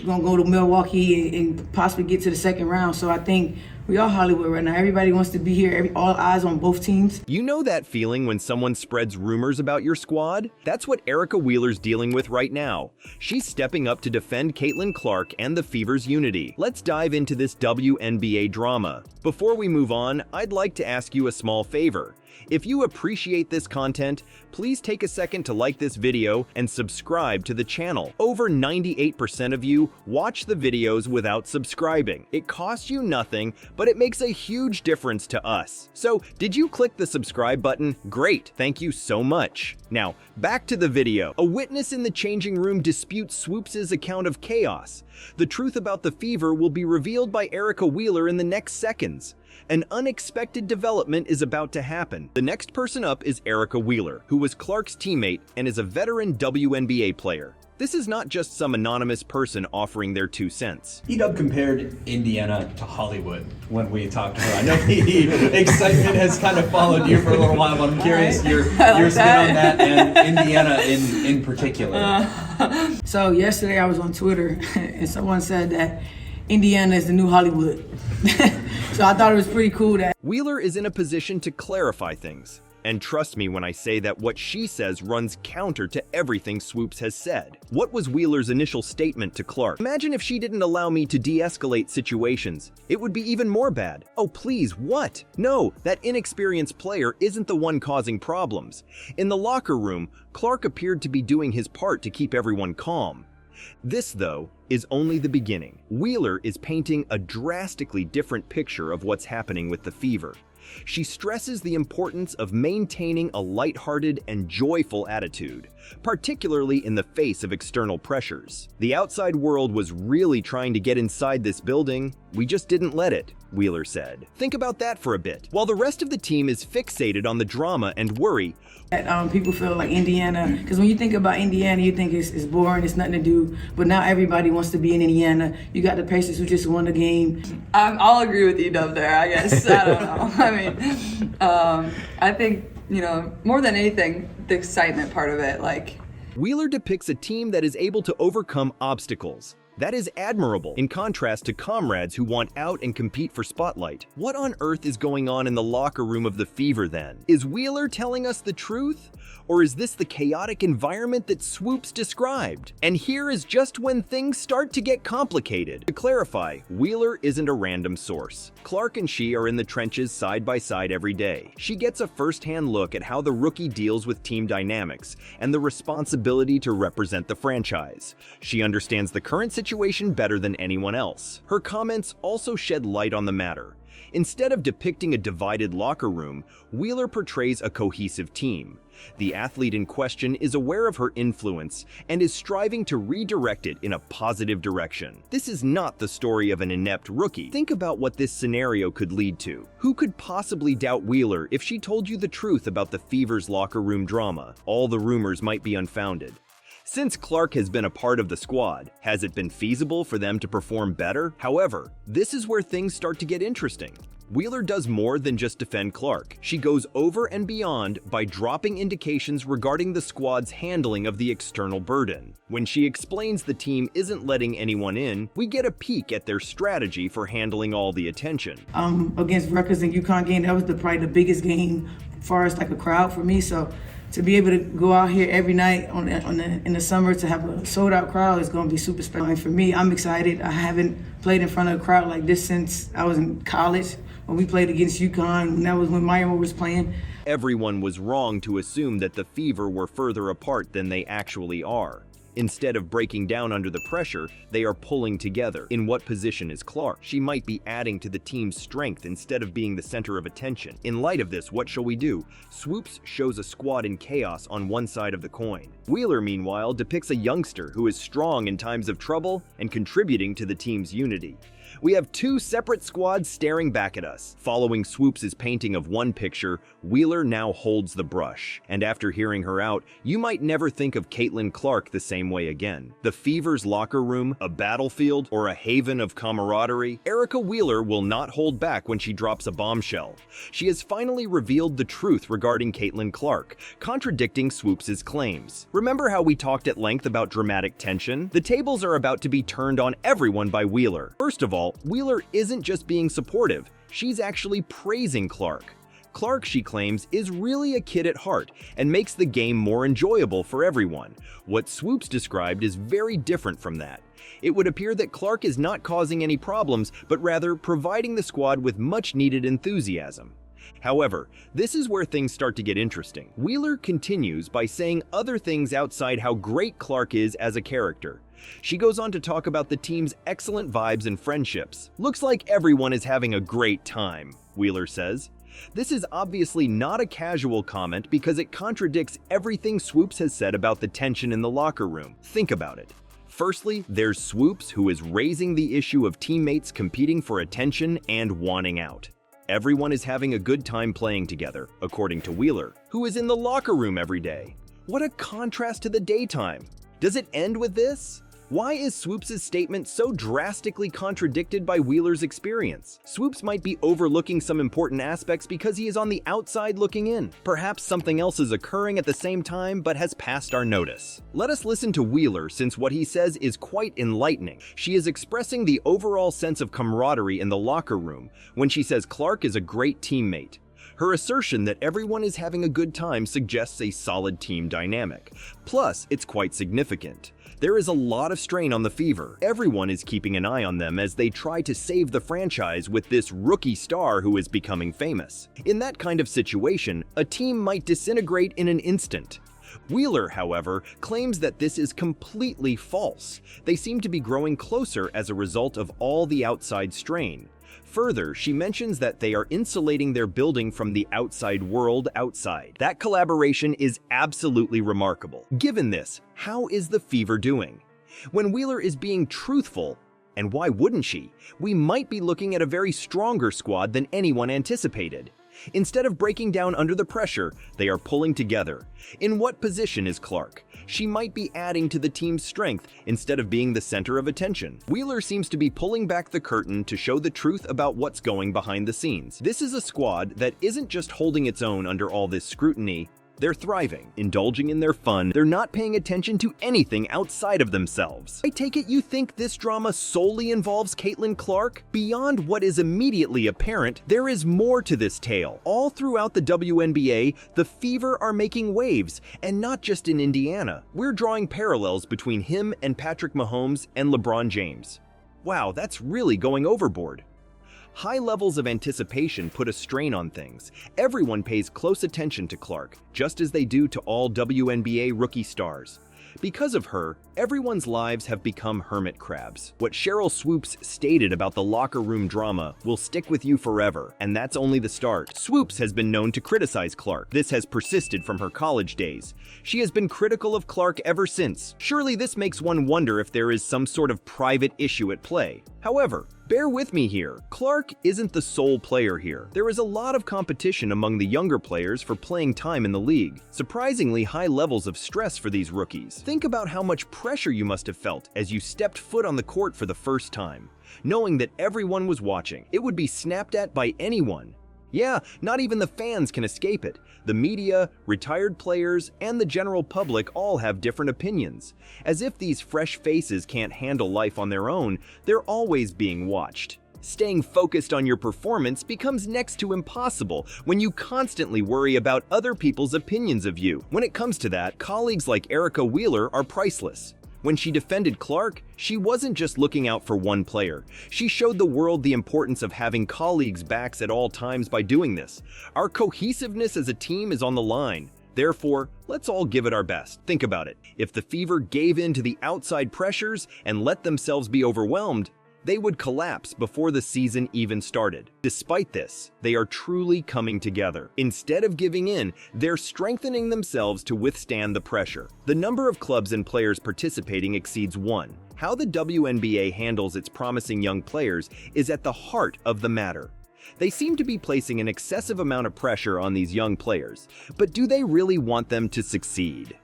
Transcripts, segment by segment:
gonna go to Milwaukee and possibly get to the second round. So I think we are Hollywood right now. Everybody wants to be here. All eyes on both teams. You know that feeling when someone spreads rumors about your squad? That's what Erica Wheeler's dealing with right now. She's stepping up to defend Caitlin Clark and the Fever's unity. Let's dive into this WNBA drama. Before we move on, I'd like to ask you a small favor. If you appreciate this content, please take a second to like this video and subscribe to the channel. Over 98% of you watch the videos without subscribing. It costs you nothing, but it makes a huge difference to us. So, did you click the subscribe button? Great, thank you so much. Now, back to the video. A witness in the changing room disputes Swoopes' account of chaos. The truth about the Fever will be revealed by Erica Wheeler in the next seconds. An unexpected development is about to happen. The next person up is Erica Wheeler, who was Clark's teammate and is a veteran WNBA player. This is not just some anonymous person offering their 2 cents. Edub compared Indiana to Hollywood when we talked to her. I know the excitement has kind of followed you for a little while, but I'm curious your spin on that and Indiana in particular. So yesterday I was on Twitter and someone said that Indiana is the new Hollywood. So I thought it was pretty cool that Wheeler is in a position to clarify things. And trust me when I say that what she says runs counter to everything Swoopes has said. What was Wheeler's initial statement to Clark? Imagine if she didn't allow me to de-escalate situations. It would be even more bad. Oh please, what? No, that inexperienced player isn't the one causing problems. In the locker room, Clark appeared to be doing his part to keep everyone calm. This, though, is only the beginning. Wheeler is painting a drastically different picture of what's happening with the Fever. She stresses the importance of maintaining a lighthearted and joyful attitude, particularly in the face of external pressures. The outside world was really trying to get inside this building. We just didn't let it, Wheeler said. Think about that for a bit. While the rest of the team is fixated on the drama and worry, people feel like Indiana, because when you think about Indiana, you think it's boring, it's nothing to do, but now everybody wants to be in Indiana. You got the Pacers who just won the game. I'll agree with you, Dub, there, I guess. I don't know. I mean, I think, more than anything, the excitement part of it, Wheeler depicts a team that is able to overcome obstacles. That is admirable, in contrast to comrades who want out and compete for spotlight. What on earth is going on in the locker room of the Fever then? Is Wheeler telling us the truth? Or is this the chaotic environment that Swoopes described? And here is just when things start to get complicated. To clarify, Wheeler isn't a random source. Clark and she are in the trenches side by side every day. She gets a first-hand look at how the rookie deals with team dynamics and the responsibility to represent the franchise. She understands the current situation better than anyone else. Her comments also shed light on the matter. Instead of depicting a divided locker room, Wheeler portrays a cohesive team. The athlete in question is aware of her influence and is striving to redirect it in a positive direction. This is not the story of an inept rookie. Think about what this scenario could lead to. Who could possibly doubt Wheeler if she told you the truth about the Fever's locker room drama? All the rumors might be unfounded. Since Clark has been a part of the squad, has it been feasible for them to perform better? However, this is where things start to get interesting. Wheeler does more than just defend Clark. She goes over and beyond by dropping indications regarding the squad's handling of the external burden. When she explains the team isn't letting anyone in, we get a peek at their strategy for handling all the attention. Against Rutgers and UConn game, that was probably the biggest game as far as like a crowd for me. So to be able to go out here every night in the summer to have a sold-out crowd is going to be super special. And for me, I'm excited. I haven't played in front of a crowd like this since I was in college when we played against UConn, and that was when Maya was playing. Everyone was wrong to assume that the Fever were further apart than they actually are. Instead of breaking down under the pressure, they are pulling together. In what position is Clark? She might be adding to the team's strength instead of being the center of attention. In light of this, what shall we do? Swoopes shows a squad in chaos on one side of the coin. Wheeler, meanwhile, depicts a youngster who is strong in times of trouble and contributing to the team's unity. We have two separate squads staring back at us. Following Swoopes' painting of one picture, Wheeler now holds the brush. And after hearing her out, you might never think of Caitlin Clark the same way again. The Fever's locker room, a battlefield, or a haven of camaraderie, Erica Wheeler will not hold back when she drops a bombshell. She has finally revealed the truth regarding Caitlin Clark, contradicting Swoopes' claims. Remember how we talked at length about dramatic tension? The tables are about to be turned on everyone by Wheeler. First of all, Wheeler isn't just being supportive, she's actually praising Clark. Clark, she claims, is really a kid at heart and makes the game more enjoyable for everyone. What Swoopes described is very different from that. It would appear that Clark is not causing any problems, but rather providing the squad with much-needed enthusiasm. However, this is where things start to get interesting. Wheeler continues by saying other things outside how great Clark is as a character. She goes on to talk about the team's excellent vibes and friendships. "Looks like everyone is having a great time," Wheeler says. This is obviously not a casual comment because it contradicts everything Swoopes has said about the tension in the locker room. Think about it. Firstly, there's Swoopes, who is raising the issue of teammates competing for attention and wanting out. Everyone is having a good time playing together, according to Wheeler, who is in the locker room every day. What a contrast to the daytime. Does it end with this? Why is Swoopes' statement so drastically contradicted by Wheeler's experience? Swoopes might be overlooking some important aspects because he is on the outside looking in. Perhaps something else is occurring at the same time but has passed our notice. Let us listen to Wheeler, since what he says is quite enlightening. She is expressing the overall sense of camaraderie in the locker room when she says Clark is a great teammate. Her assertion that everyone is having a good time suggests a solid team dynamic. Plus, it's quite significant. There is a lot of strain on the Fever. Everyone is keeping an eye on them as they try to save the franchise with this rookie star who is becoming famous. In that kind of situation, a team might disintegrate in an instant. Wheeler, however, claims that this is completely false. They seem to be growing closer as a result of all the outside strain. Further, she mentions that they are insulating their building from the outside world outside. That collaboration is absolutely remarkable. Given this, how is the Fever doing? When Wheeler is being truthful, and why wouldn't she, we might be looking at a very stronger squad than anyone anticipated. Instead of breaking down under the pressure, they are pulling together. In what position is Clark? She might be adding to the team's strength instead of being the center of attention. Wheeler seems to be pulling back the curtain to show the truth about what's going behind the scenes. This is a squad that isn't just holding its own under all this scrutiny. They're thriving, indulging in their fun. They're not paying attention to anything outside of themselves. I take it you think this drama solely involves Caitlin Clark? Beyond what is immediately apparent, there is more to this tale. All throughout the WNBA, the Fever are making waves, and not just in Indiana. We're drawing parallels between him and Patrick Mahomes and LeBron James. Wow, that's really going overboard. High levels of anticipation put a strain on things. Everyone pays close attention to Clark, just as they do to all WNBA rookie stars. Because of her, everyone's lives have become hermit crabs. What Sheryl Swoopes stated about the locker room drama will stick with you forever, and that's only the start. Swoopes has been known to criticize Clark. This has persisted from her college days. She has been critical of Clark ever since. Surely this makes one wonder if there is some sort of private issue at play. However, bear with me here. Clark isn't the sole player here. There is a lot of competition among the younger players for playing time in the league. Surprisingly high levels of stress for these rookies. Think about how much pressure you must have felt as you stepped foot on the court for the first time, knowing that everyone was watching. It would be snapped at by anyone. Yeah, not even the fans can escape it. The media, retired players, and the general public all have different opinions. As if these fresh faces can't handle life on their own, they're always being watched. Staying focused on your performance becomes next to impossible when you constantly worry about other people's opinions of you. When it comes to that, colleagues like Erica Wheeler are priceless. When she defended Clark, she wasn't just looking out for one player. She showed the world the importance of having colleagues' backs at all times by doing this. Our cohesiveness as a team is on the line. Therefore, let's all give it our best. Think about it. If the Fever gave in to the outside pressures and let themselves be overwhelmed, they would collapse before the season even started. Despite this, they are truly coming together. Instead of giving in, they're strengthening themselves to withstand the pressure. The number of clubs and players participating exceeds 1, How the WNBA handles its promising young players is at the heart of the matter. They seem to be placing an excessive amount of pressure on these young players, but do they really want them to succeed?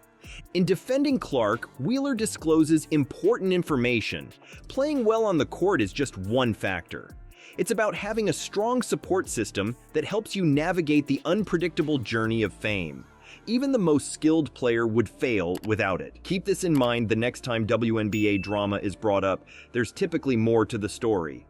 In defending Clark, Wheeler discloses important information. Playing well on the court is just one factor. It's about having a strong support system that helps you navigate the unpredictable journey of fame. Even the most skilled player would fail without it. Keep this in mind the next time WNBA drama is brought up. There's typically more to the story.